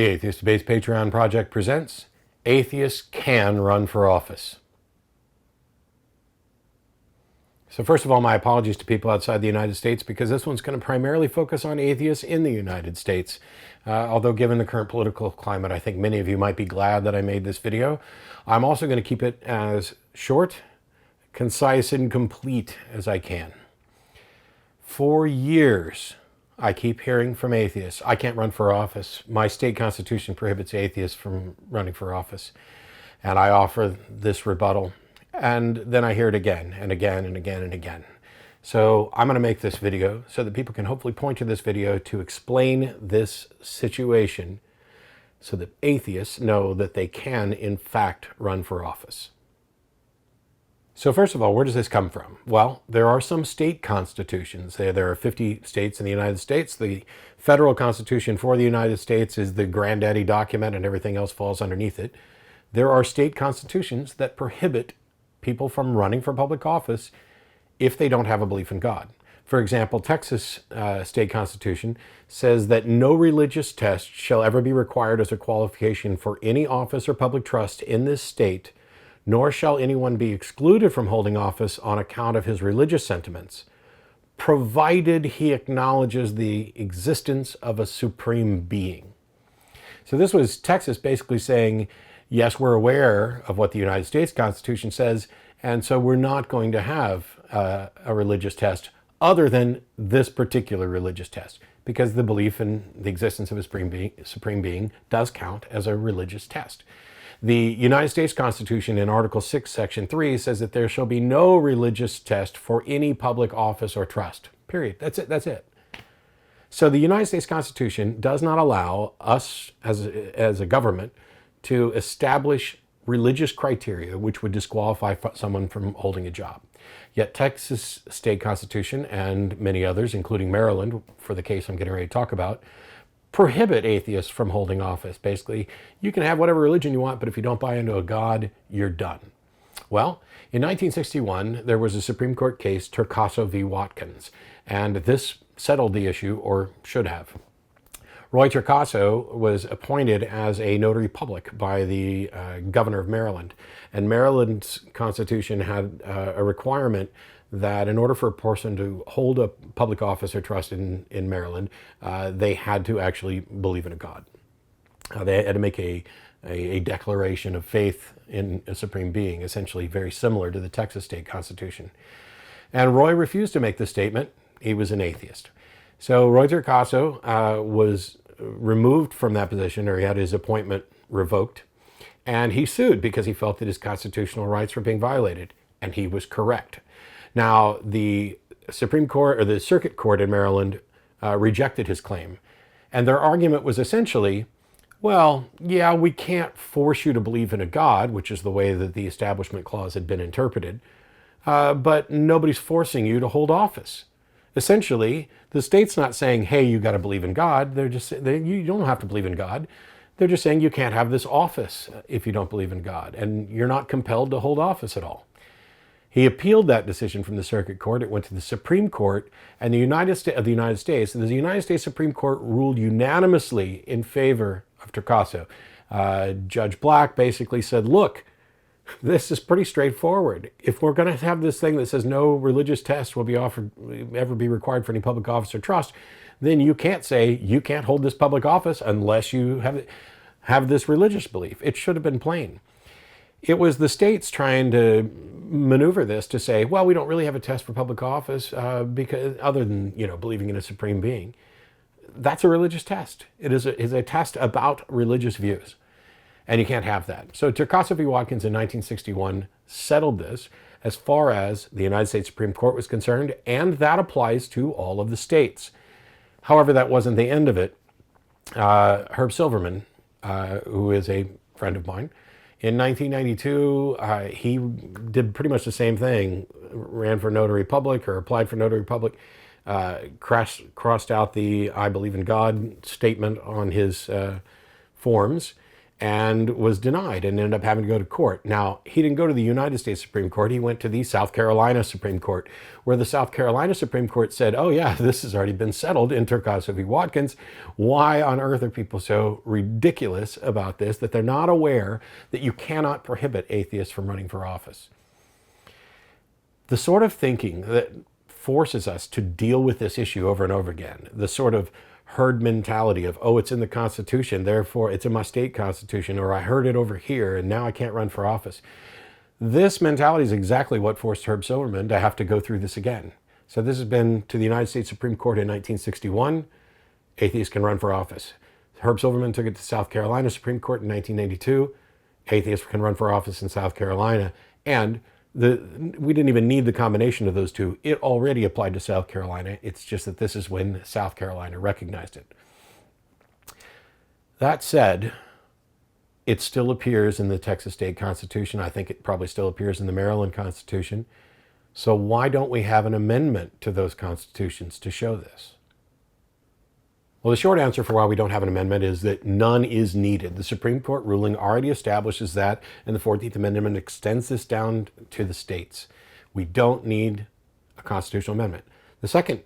The Atheist Debates Patreon project presents Atheists Can Run for Office. So first of all, my apologies to people outside the United States because this one's going to primarily focus on atheists in the United States. Although given the current political climate, I think many of you might be glad that I made this video. I'm also going to keep it as short, concise, and complete as I can. For years, I keep hearing from atheists, I can't run for office. My state constitution prohibits atheists from running for office. And I offer this rebuttal. And then I hear it again and again and again and again. So I'm going to make this video so that people can hopefully point to this video to explain this situation so that atheists know that they can, in fact, run for office. So first of all, where does this come from? Well, there are some state constitutions. There are 50 states in the United States. The federal constitution for the United States is the granddaddy document and everything else falls underneath it. There are state constitutions that prohibit people from running for public office if they don't have a belief in God. For example, Texas state constitution says that no religious test shall ever be required as a qualification for any office or public trust in this state, nor shall anyone be excluded from holding office on account of his religious sentiments, provided he acknowledges the existence of a supreme being. So this was Texas basically saying, yes, we're aware of what the United States Constitution says, and so we're not going to have a religious test other than this particular religious test, because the belief in the existence of a supreme being does count as a religious test. The United States Constitution in Article 6, Section 3 says that there shall be no religious test for any public office or trust. Period. That's it. So the United States Constitution does not allow us as a government to establish religious criteria which would disqualify someone from holding a job. Yet Texas state constitution and many others, including Maryland, for the case I'm getting ready to talk about, prohibit atheists from holding office. Basically, you can have whatever religion you want, but if you don't buy into a God, you're done. Well, in 1961, there was a Supreme Court case, Torcaso v. Watkins, and this settled the issue, or should have. Roy Torcaso was appointed as a notary public by the governor of Maryland. And Maryland's constitution had a requirement that in order for a person to hold a public office or trust in Maryland, they had to actually believe in a God. They had to make a declaration of faith in a supreme being, essentially very similar to the Texas state constitution. And Roy refused to make this statement. He was an atheist. So Roy Torcaso was removed from that position, or he had his appointment revoked, and he sued because he felt that his constitutional rights were being violated, and he was correct. Now, the Supreme Court, or the Circuit Court in Maryland, rejected his claim, and their argument was essentially, well, yeah, we can't force you to believe in a God, which is the way that the Establishment Clause had been interpreted, but nobody's forcing you to hold office. Essentially, the state's not saying, hey, you got to believe in God. They're just saying, you don't have to believe in God. They're just saying you can't have this office if you don't believe in God, and you're not compelled to hold office at all. He appealed that decision from the Circuit Court. It went to the Supreme Court and the United States. And the United States Supreme Court ruled unanimously in favor of Torcaso. Judge Black basically said, look, this is pretty straightforward. If we're going to have this thing that says no religious test will ever be required for any public office or trust, then you can't say you can't hold this public office unless you have this religious belief. It should have been plain. It was the states trying to maneuver this to say, well, we don't really have a test for public office because other than believing in a supreme being. That's a religious test. It is a test about religious views. And you can't have that. So Torcaso v. Watkins in 1961 settled this as far as the United States Supreme Court was concerned, and that applies to all of the states. However, that wasn't the end of it. Herb Silverman, who is a friend of mine, in 1992, he did pretty much the same thing, ran for notary public or applied for notary public, crossed out the I believe in God statement on his forms, and was denied and ended up having to go to court. Now, he didn't go to the United States Supreme Court. He went to the South Carolina Supreme Court, where the South Carolina Supreme Court said, oh yeah, this has already been settled in Turcaso v. Watkins. Why on earth are people so ridiculous about this that they're not aware that you cannot prohibit atheists from running for office? The sort of thinking that forces us to deal with this issue over and over again, the sort of herd mentality of, oh, it's in the Constitution, therefore it's in my state constitution, or I heard it over here and now I can't run for office. This mentality is exactly what forced Herb Silverman to have to go through this again. So this has been to the United States Supreme Court in 1961, atheists can run for office. Herb Silverman took it to South Carolina Supreme Court in 1992, atheists can run for office in South Carolina, and we didn't even need the combination of those two. It already applied to South Carolina. It's just that this is when South Carolina recognized it. That said, it still appears in the Texas State Constitution. I think it probably still appears in the Maryland Constitution. So why don't we have an amendment to those constitutions to show this? Well, the short answer for why we don't have an amendment is that none is needed. The Supreme Court ruling already establishes that, and the 14th Amendment extends this down to the states. We don't need a constitutional amendment. The second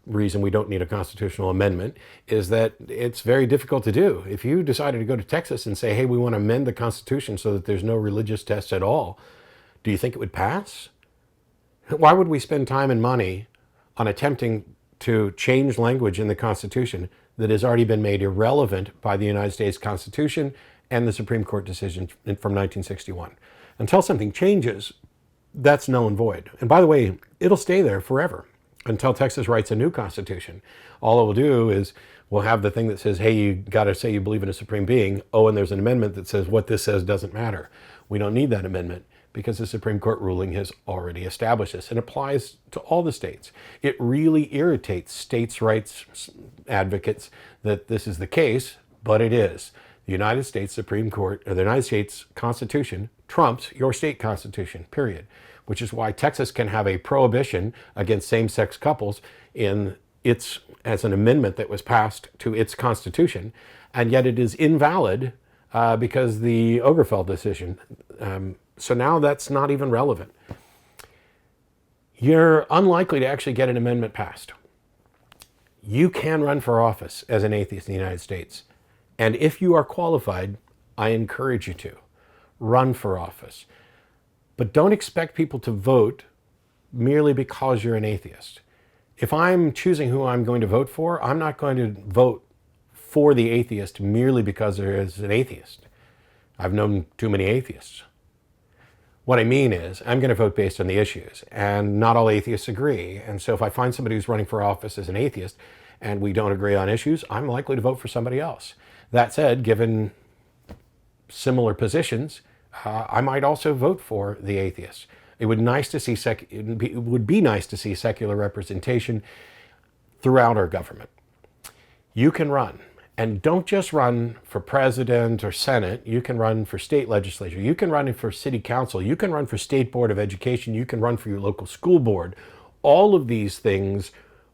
reason we don't need a constitutional amendment is that it's very difficult to do. If you decided to go to Texas and say, hey, we want to amend the Constitution so that there's no religious tests at all, do you think it would pass? Why would we spend time and money on attempting to change language in the Constitution that has already been made irrelevant by the United States Constitution and the Supreme Court decision from 1961? Until something changes, that's null and void. And by the way, it'll stay there forever until Texas writes a new constitution. All it will do is we'll have the thing that says, hey, you got to say you believe in a supreme being. Oh, and there's an amendment that says what this says doesn't matter. We don't need that amendment because the Supreme Court ruling has already established this and applies to all the states. It really irritates states' rights advocates that this is the case, but it is. The United States Supreme Court, or the United States Constitution, trumps your state constitution, period. Which is why Texas can have a prohibition against same-sex couples as an amendment that was passed to its constitution, and yet it is invalid because the Obergefell decision. So now that's not even relevant. You're unlikely to actually get an amendment passed. You can run for office as an atheist in the United States. And if you are qualified, I encourage you to run for office. But don't expect people to vote merely because you're an atheist. If I'm choosing who I'm going to vote for, I'm not going to vote for the atheist merely because there is an atheist. I've known too many atheists. What I mean is, I'm going to vote based on the issues, and not all atheists agree. And so if I find somebody who's running for office as an atheist and we don't agree on issues, I'm likely to vote for somebody else. That said, given similar positions, I might also vote for the atheist. It would be nice to see secular representation throughout our government. You can run. And don't just run for president or senate. You can run for state legislature. You can run for city council. You can run for state board of education. You can run for your local school board. All of these things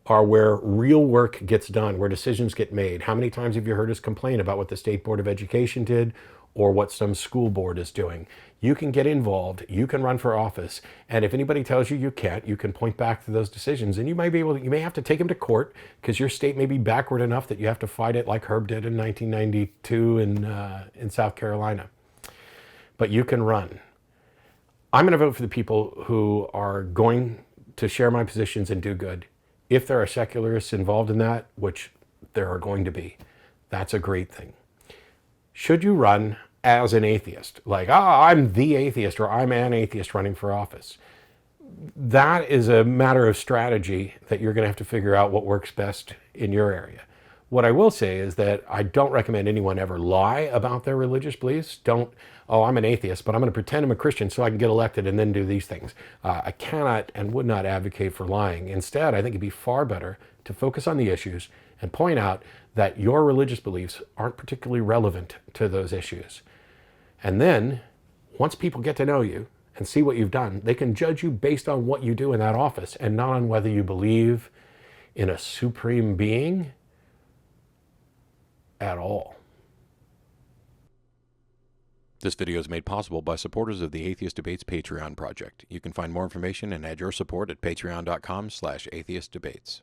are where real work gets done, where decisions get made. How many times have you heard us complain about what the state board of education did or what some school board is doing? You can get involved. You can run for office. And if anybody tells you you can't, you can point back to those decisions. And you may have to take them to court because your state may be backward enough that you have to fight it like Herb did in 1992 in South Carolina. But you can run. I'm going to vote for the people who are going to share my positions and do good. If there are secularists involved in that, which there are going to be, that's a great thing. Should you run as an atheist, like, I'm the atheist or I'm an atheist running for office? That is a matter of strategy that you're going to have to figure out what works best in your area. What I will say is that I don't recommend anyone ever lie about their religious beliefs. I'm an atheist, but I'm going to pretend I'm a Christian so I can get elected and then do these things. I cannot and would not advocate for lying. Instead, I think it'd be far better to focus on the issues and point out that your religious beliefs aren't particularly relevant to those issues. And then, once people get to know you and see what you've done, they can judge you based on what you do in that office and not on whether you believe in a supreme being at all. This video is made possible by supporters of the Atheist Debates Patreon project. You can find more information and add your support at patreon.com/atheistdebates.